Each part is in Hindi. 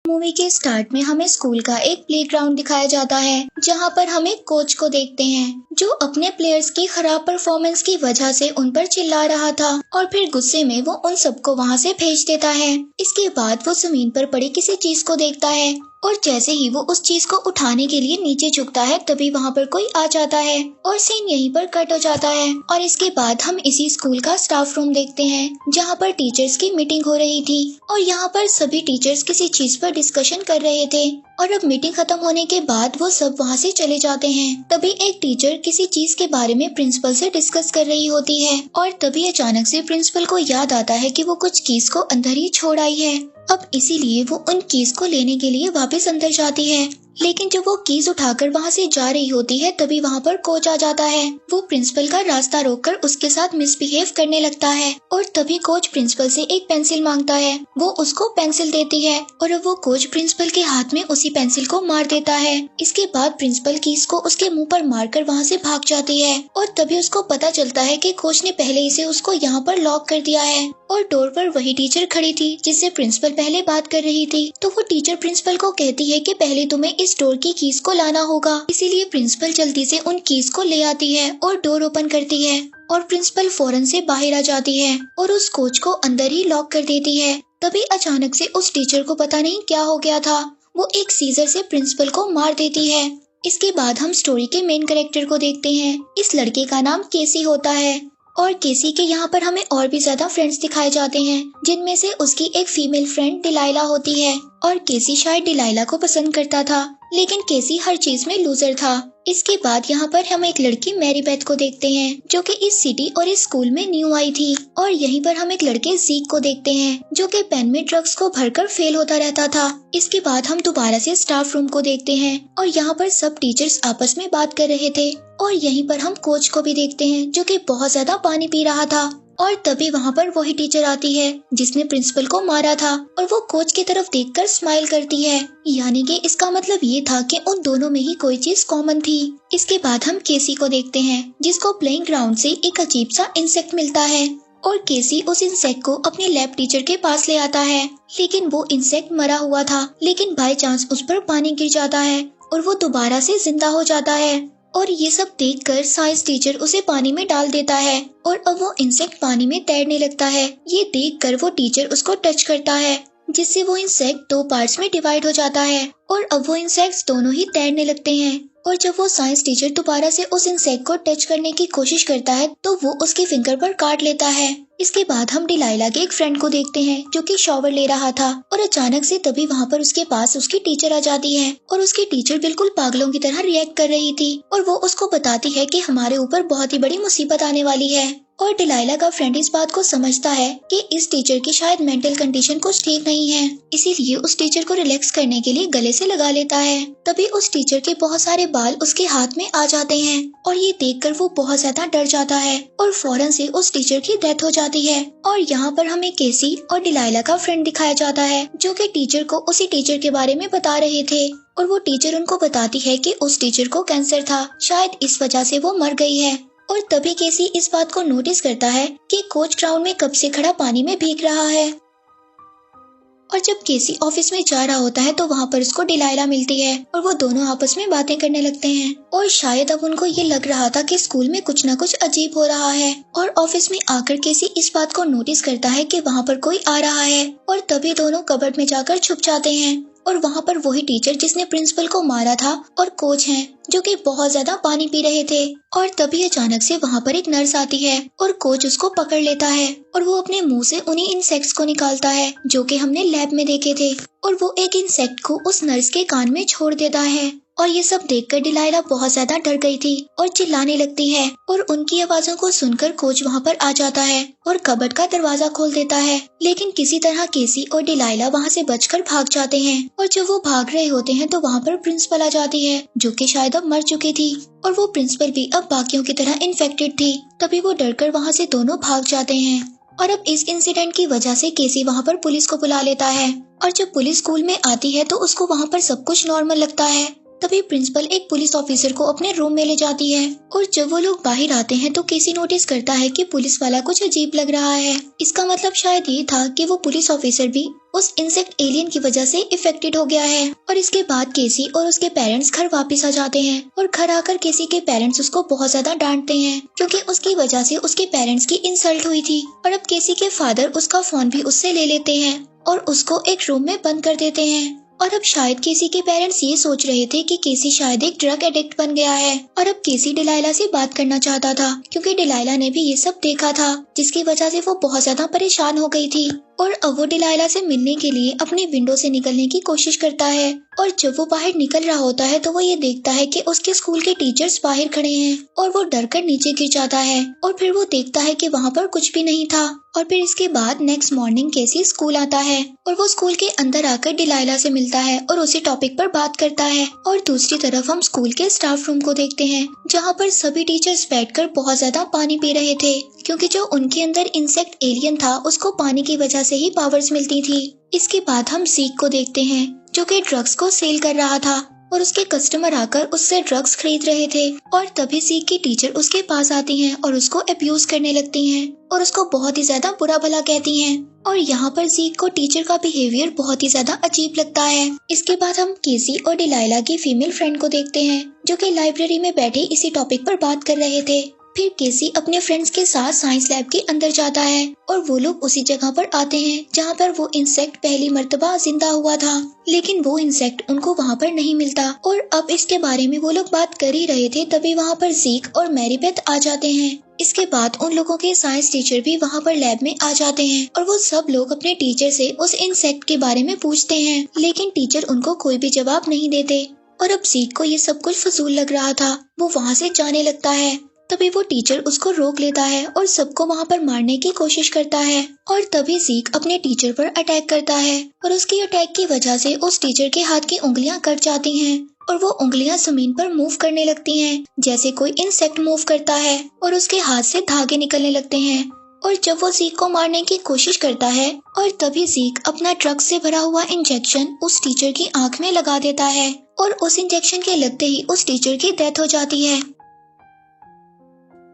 मूवी के स्टार्ट में हमें स्कूल का एक प्लेग्राउंड दिखाया जाता है, जहां पर हम एक कोच को देखते हैं जो अपने प्लेयर्स की खराब परफॉर्मेंस की वजह से उन पर चिल्ला रहा था और फिर गुस्से में वो उन सबको वहां से भेज देता है। इसके बाद वो जमीन पर पड़ी किसी चीज को देखता है और जैसे ही वो उस चीज को उठाने के लिए नीचे झुकता है तभी वहाँ पर कोई आ जाता है और सीन यहीं पर कट हो जाता है। और इसके बाद हम इसी स्कूल का स्टाफ रूम देखते हैं, जहाँ पर टीचर्स की मीटिंग हो रही थी और यहाँ पर सभी टीचर्स किसी चीज पर डिस्कशन कर रहे थे। और अब मीटिंग खत्म होने के बाद वो सब वहाँ से चले जाते हैं। तभी एक टीचर किसी चीज के बारे में प्रिंसिपल से डिस्कस कर रही होती है और तभी अचानक से प्रिंसिपल को याद आता है कि वो कुछ कीज को अंदर ही छोड़ आई है। अब इसीलिए वो उन कीज को लेने के लिए वापस अंदर जाती है, लेकिन जब वो कीज उठाकर वहाँ से जा रही होती है तभी वहाँ पर कोच आ जाता है। वो प्रिंसिपल का रास्ता रोककर उसके साथ मिसबिहेव करने लगता है और तभी कोच प्रिंसिपल से एक पेंसिल मांगता है। वो उसको पेंसिल देती है और अब वो कोच प्रिंसिपल के हाथ में उसी पेंसिल को मार देता है। इसके बाद प्रिंसिपल कीज को उसके मुंह पर मारकर वहाँ से भाग जाती है और तभी उसको पता चलता है कि कोच ने पहले ही से उसको यहाँ पर लॉक कर दिया है और डोर पर वही टीचर खड़ी थी जिससे प्रिंसिपल पहले बात कर रही थी। तो वो टीचर प्रिंसिपल को कहती है कि पहले तुम्हें इस डोर की कीज को लाना होगा। इसीलिए प्रिंसिपल जल्दी से उन कीज को ले आती है और डोर ओपन करती है और प्रिंसिपल फौरन से बाहर आ जाती है और उस कोच को अंदर ही लॉक कर देती है। तभी अचानक से उस टीचर को पता नहीं क्या हो गया था, वो एक सीजर से प्रिंसिपल को मार देती है। इसके बाद हम स्टोरी के मेन कैरेक्टर को देखते हैं। इस लड़के का नाम केसी होता है और केसी के यहाँ पर हमें और भी ज्यादा फ्रेंड्स दिखाए जाते हैं, जिनमें से उसकी एक फीमेल फ्रेंड डिलाइला होती है और केसी शायद डिलाइला को पसंद करता था, लेकिन केसी हर चीज में लूजर था। इसके बाद यहाँ पर हम एक लड़की मैरी बेथ को देखते हैं जो कि इस सिटी और इस स्कूल में न्यू आई थी और यहीं पर हम एक लड़के जीक को देखते हैं जो कि पेन में ड्रग्स को भरकर फेल होता रहता था। इसके बाद हम दोबारा से स्टाफ रूम को देखते हैं और यहाँ पर सब टीचर्स आपस में बात कर रहे थे और यहीं पर हम कोच को भी देखते हैं जो कि बहुत ज्यादा पानी पी रहा था। और तभी वहाँ पर वही टीचर आती है जिसने प्रिंसिपल को मारा था और वो कोच की तरफ देखकर स्माइल करती है, यानी कि इसका मतलब ये था कि उन दोनों में ही कोई चीज कॉमन थी। इसके बाद हम केसी को देखते हैं जिसको प्लेइंग ग्राउंड से एक अजीब सा इंसेक्ट मिलता है और केसी उस इंसेक्ट को अपने लैब टीचर के पास ले आता है, लेकिन वो इंसेक्ट मरा हुआ था, लेकिन बाय चांस उस पर पानी गिर जाता है और वो दोबारा से जिंदा हो जाता है। और ये सब देखकर साइंस टीचर उसे पानी में डाल देता है और अब वो इंसेक्ट पानी में तैरने लगता है। ये देखकर वो टीचर उसको टच करता है जिससे वो इंसेक्ट दो पार्ट्स में डिवाइड हो जाता है और अब वो इंसेक्ट्स दोनों ही तैरने लगते हैं। और जब वो साइंस टीचर दोबारा से उस इंसेक्ट को टच करने की कोशिश करता है तो वो उसके फिंगर पर काट लेता है। इसके बाद हम डिलाइला के एक फ्रेंड को देखते हैं जो कि शॉवर ले रहा था और अचानक से तभी वहाँ पर उसके पास उसकी टीचर आ जाती है और उसकी टीचर बिल्कुल पागलों की तरह रिएक्ट कर रही थी और वो उसको बताती है कि हमारे ऊपर बहुत ही बड़ी मुसीबत आने वाली है। और डिलाइला का फ्रेंड इस बात को समझता है कि इस टीचर की शायद मेंटल कंडीशन कुछ ठीक नहीं है, इसीलिए उस टीचर को रिलैक्स करने के लिए गले से लगा लेता है। तभी उस टीचर के बहुत सारे बाल उसके हाथ में आ जाते हैं और ये देखकर वो बहुत ज्यादा डर जाता है और फौरन से उस टीचर की डेथ हो जाती है। और यहाँ पर हमें केसी और डिलाइला का फ्रेंड दिखाया जाता है जो कि टीचर को उसी टीचर के बारे में बता रहे थे और वो टीचर उनको बताती है कि उस टीचर को कैंसर था, शायद इस वजह से वो मर गई है। और तभी केसी इस बात को नोटिस करता है कि कोच ग्राउंड में कब से खड़ा पानी में भीग रहा है। और जब केसी ऑफिस में जा रहा होता है तो वहाँ पर उसको डिलाइला मिलती है और वो दोनों आपस में बातें करने लगते हैं और शायद अब उनको ये लग रहा था कि स्कूल में कुछ न कुछ अजीब हो रहा है। और ऑफिस में आकर केसी इस बात को नोटिस करता है कि वहाँ पर कोई आ रहा है और तभी दोनों कबर्ड में जाकर छुप जाते हैं और वहाँ पर वही टीचर जिसने प्रिंसिपल को मारा था और कोच हैं जो कि बहुत ज्यादा पानी पी रहे थे। और तभी अचानक से वहाँ पर एक नर्स आती है और कोच उसको पकड़ लेता है और वो अपने मुंह से उन्हीं इंसेक्ट्स को निकालता है जो कि हमने लैब में देखे थे और वो एक इंसेक्ट को उस नर्स के कान में छोड़ देता है। और ये सब देखकर डिलाइला बहुत ज्यादा डर गई थी और चिल्लाने लगती है और उनकी आवाजों को सुनकर कोच वहाँ पर आ जाता है और कबर्ड का दरवाजा खोल देता है, लेकिन किसी तरह केसी और डिलाइला वहाँ से बचकर भाग जाते हैं। और जब वो भाग रहे होते हैं तो वहाँ पर प्रिंसिपल आ जाती है जो कि शायद अब मर चुकी थी और वो प्रिंसिपल भी अब बाकियों की तरह इन्फेक्टेड थी। तभी वो डरकर वहाँ से दोनों भाग जाते हैं और अब इस इंसिडेंट की वजह से केसी वहाँ पर पुलिस को बुला लेता है और जब पुलिस स्कूल में आती है तो उसको वहाँ पर सब कुछ नॉर्मल लगता है तभी प्रिंसिपल एक पुलिस ऑफिसर को अपने रूम में ले जाती है और जब वो लोग बाहर आते हैं तो केसी नोटिस करता है कि पुलिस वाला कुछ अजीब लग रहा है। इसका मतलब शायद ये था कि वो पुलिस ऑफिसर भी उस इंसेक्ट एलियन की वजह से इफेक्टेड हो गया है। और इसके बाद केसी और उसके पेरेंट्स घर वापस आ जाते हैं और घर आकर केसी के पेरेंट्स उसको बहुत ज्यादा डांटते हैं क्योंकि उसकी वजह से उसके पेरेंट्स की इंसल्ट हुई थी। और अब केसी के फादर उसका फोन भी उससे ले लेते हैं और उसको एक रूम में बंद कर देते हैं। और अब शायद केसी के पेरेंट्स ये सोच रहे थे कि केसी शायद एक ड्रग एडिक्ट बन गया है। और अब केसी डिलाइला से बात करना चाहता था क्योंकि डिलाइला ने भी ये सब देखा था, जिसकी वजह से वो बहुत ज्यादा परेशान हो गई थी। और अब वो डिलाइला से मिलने के लिए अपनी विंडो से निकलने की कोशिश करता है। और जब वो बाहर निकल रहा होता है तो वो ये देखता है कि उसके स्कूल के टीचर्स बाहर खड़े हैं और वो डर कर नीचे गिर जाता है। और फिर वो देखता है कि वहाँ पर कुछ भी नहीं था। और फिर इसके बाद नेक्स्ट मॉर्निंग केसी स्कूल आता है और वो स्कूल के अंदर आकर डिलाइला से मिलता है और उसी टॉपिक पर बात करता है। और दूसरी तरफ हम स्कूल के स्टाफ रूम को देखते हैं जहाँ पर सभी टीचर्स बैठकर बहुत ज्यादा पानी पी रहे थे क्योंकि जो उनके अंदर इंसेक्ट एलियन था उसको पानी की वजह से ही पावर्स मिलती थी। इसके बाद हम ज़ीक को देखते हैं जो कि ड्रग्स को सेल कर रहा था और उसके कस्टमर आकर उससे ड्रग्स खरीद रहे थे। और तभी ज़ीक की टीचर उसके पास आती हैं और उसको अब्यूज करने लगती हैं और उसको बहुत ही ज्यादा बुरा भला कहती हैं। और यहाँ पर ज़ीक को टीचर का बिहेवियर बहुत ही ज्यादा अजीब लगता है। इसके बाद हम केसी और डिलाइला की फीमेल फ्रेंड को देखते हैं जो कि लाइब्रेरी में बैठे इसी टॉपिक पर बात कर रहे थे। फिर केसी अपने फ्रेंड्स के साथ साइंस लैब के अंदर जाता है और वो लोग उसी जगह पर आते हैं जहाँ पर वो इंसेक्ट पहली मर्तबा जिंदा हुआ था, लेकिन वो इंसेक्ट उनको वहाँ पर नहीं मिलता। और अब इसके बारे में वो लोग बात कर ही रहे थे तभी वहाँ पर ज़ीक और मैरीबेथ आ जाते हैं। इसके बाद उन लोगों के साइंस टीचर भी वहाँ पर लैब में आ जाते हैं और वो सब लोग अपने टीचर से उस इंसेक्ट के बारे में पूछते हैं, लेकिन टीचर उनको कोई भी जवाब नहीं देते। और अब ज़ीक को ये सब कुछ फजूल लग रहा था, वो वहाँ से जाने लगता है। तभी वो टीचर उसको रोक लेता है और सबको वहाँ पर मारने की कोशिश करता है। और तभी ज़ीक अपने टीचर पर अटैक करता है और उसकी अटैक की वजह से उस टीचर के हाथ की उंगलियां कट जाती हैं और वो उंगलियां जमीन पर मूव करने लगती हैं जैसे कोई इंसेक्ट मूव करता है और उसके हाथ से धागे निकलने लगते हैं। और जब वो ज़ीक को मारने की कोशिश करता है और तभी ज़ीक अपना ड्रग्स से भरा हुआ इंजेक्शन उस टीचर की आंख में लगा देता है और उस इंजेक्शन के लगते ही उस टीचर की डेथ हो जाती है।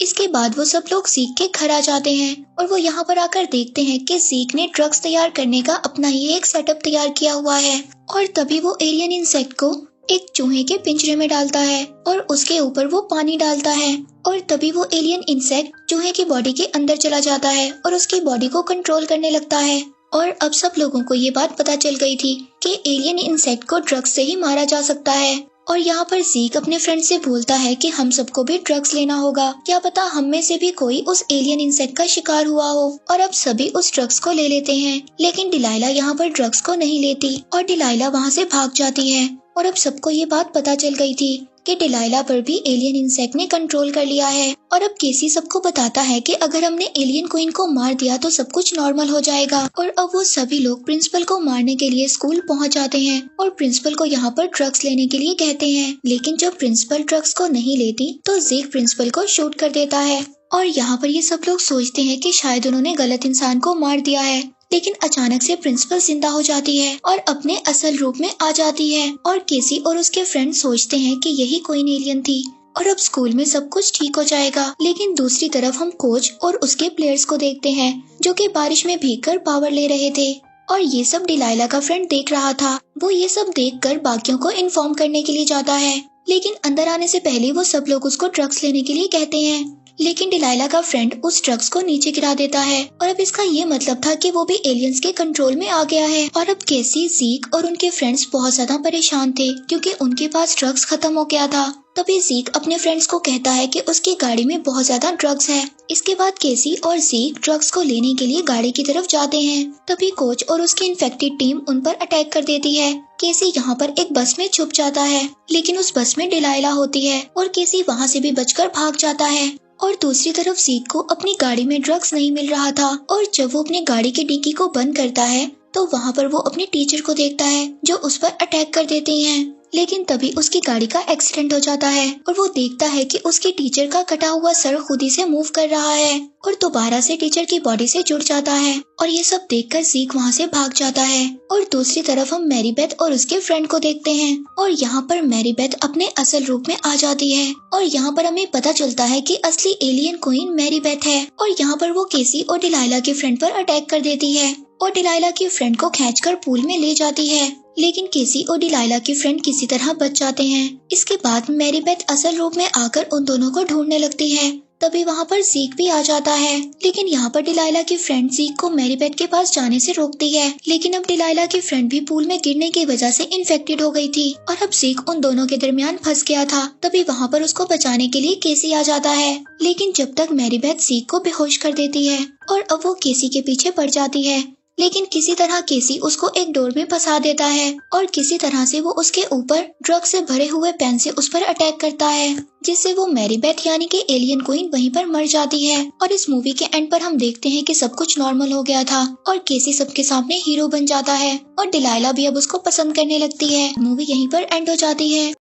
इसके बाद वो सब लोग ज़ीक के घर आ जाते हैं और वो यहाँ पर आकर देखते हैं कि ज़ीक ने ड्रग्स तैयार करने का अपना ही एक सेटअप तैयार किया हुआ है। और तभी वो एलियन इंसेक्ट को एक चूहे के पिंजरे में डालता है और उसके ऊपर वो पानी डालता है और तभी वो एलियन इंसेक्ट चूहे की बॉडी के अंदर चला जाता है और उसकी बॉडी को कंट्रोल करने लगता है। और अब सब लोगों को ये बात पता चल गई थी कि एलियन इंसेक्ट को ड्रग्स से ही मारा जा सकता है। और यहाँ पर ज़ीक अपने फ्रेंड से बोलता है कि हम सबको भी ड्रग्स लेना होगा, क्या पता हम में से भी कोई उस एलियन इंसेक्ट का शिकार हुआ हो। और अब सभी उस ड्रग्स को ले लेते हैं, लेकिन डिलाइला यहाँ पर ड्रग्स को नहीं लेती और डिलाइला वहाँ से भाग जाती है। और अब सबको ये बात पता चल गई थी कि डिलाइला पर भी एलियन इंसेक्ट ने कंट्रोल कर लिया है। और अब केसी सबको बताता है कि अगर हमने एलियन क्वीन को मार दिया तो सब कुछ नॉर्मल हो जाएगा। और अब वो सभी लोग प्रिंसिपल को मारने के लिए स्कूल पहुंच जाते हैं और प्रिंसिपल को यहाँ पर ड्रग्स लेने के लिए कहते हैं, लेकिन जब प्रिंसिपल ड्रग्स को नहीं लेती तो ज़ीक प्रिंसिपल को शूट कर देता है। और यहाँ पर ये सब लोग सोचते हैं कि शायद उन्होंने गलत इंसान को मार दिया है, लेकिन अचानक से प्रिंसिपल जिंदा हो जाती है और अपने असल रूप में आ जाती है। और केसी और उसके फ्रेंड सोचते हैं कि यही क्वीन एलियन थी और अब स्कूल में सब कुछ ठीक हो जाएगा। लेकिन दूसरी तरफ हम कोच और उसके प्लेयर्स को देखते हैं जो कि बारिश में भीगकर पावर ले रहे थे और ये सब डिलाइला का फ्रेंड देख रहा था। वो ये सब देखकर बाकियों को इन्फॉर्म करने के लिए जाता है, लेकिन अंदर आने से पहले वो सब लोग उसको ड्रग्स लेने के लिए कहते हैं, लेकिन डिलाइला का फ्रेंड उस ड्रग्स को नीचे गिरा देता है। और अब इसका ये मतलब था कि वो भी एलियंस के कंट्रोल में आ गया है। और अब केसी, ज़ीक और उनके फ्रेंड्स बहुत ज्यादा परेशान थे क्योंकि उनके पास ड्रग्स खत्म हो गया था। तभी ज़ीक अपने फ्रेंड्स को कहता है कि उसकी गाड़ी में बहुत ज्यादा ड्रग्स है। इसके बाद केसी और ज़ीक ड्रग्स को लेने के लिए गाड़ी की तरफ जाते हैं। तभी कोच और उसकी इन्फेक्टेड टीम उन पर अटैक कर देती है। केसी यहाँ पर एक बस में छुप जाता है, लेकिन उस बस में डिलाइला होती है और केसी वहाँ से भी बचकर भाग जाता है। और दूसरी तरफ ज़ीक को अपनी गाड़ी में ड्रग्स नहीं मिल रहा था और जब वो अपनी गाड़ी की डिक्की को बंद करता है तो वहाँ पर वो अपने टीचर को देखता है जो उस पर अटैक कर देते हैं। लेकिन तभी उसकी गाड़ी का एक्सीडेंट हो जाता है और वो देखता है कि उसकी टीचर का कटा हुआ सर खुद ही से मूव कर रहा है और दोबारा से टीचर की बॉडी से जुड़ जाता है। और ये सब देखकर ज़ीक वहाँ से भाग जाता है। और दूसरी तरफ हम मैरी बेथ और उसके फ्रेंड को देखते हैं और यहाँ पर मैरी बेथ अपने असल रूप में आ जाती है और यहाँ पर हमें पता चलता है कि असली एलियन क्वीन मैरी बेथ है। और यहाँ पर वो केसी और डिलाइला के फ्रेंड पर अटैक कर देती है और डिलाइला की फ्रेंड को खींचकर पूल में ले जाती है, लेकिन केसी और डिलाइला की फ्रेंड किसी तरह बच जाते हैं। इसके बाद मैरी बेथ असल रूप में आकर उन दोनों को ढूंढने लगती है। तभी वहाँ पर ज़ीक भी आ जाता है, लेकिन यहाँ पर डिलाइला की फ्रेंड ज़ीक को मैरी बेथ के पास जाने से रोकती है। लेकिन अब डिलाइला की फ्रेंड भी पूल में गिरने की वजह से इन्फेक्टेड हो गई थी और अब ज़ीक उन दोनों के दरमियान फंस गया था। तभी वहाँ पर उसको बचाने के लिए केसी आ जाता है, लेकिन जब तक मैरी बेथ ज़ीक को बेहोश कर देती है और अब वो केसी के पीछे पड़ जाती है। लेकिन किसी तरह केसी उसको एक डोर में फंसा देता है और किसी तरह से वो उसके ऊपर ड्रग से भरे हुए पेन से उस पर अटैक करता है, जिससे वो मैरी बेथ यानी कि एलियन क्वीन वहीं पर मर जाती है। और इस मूवी के एंड पर हम देखते हैं कि सब कुछ नॉर्मल हो गया था और केसी सबके सामने हीरो बन जाता है और डिलाइला भी अब उसको पसंद करने लगती है। मूवी यहीं पर एंड हो जाती है।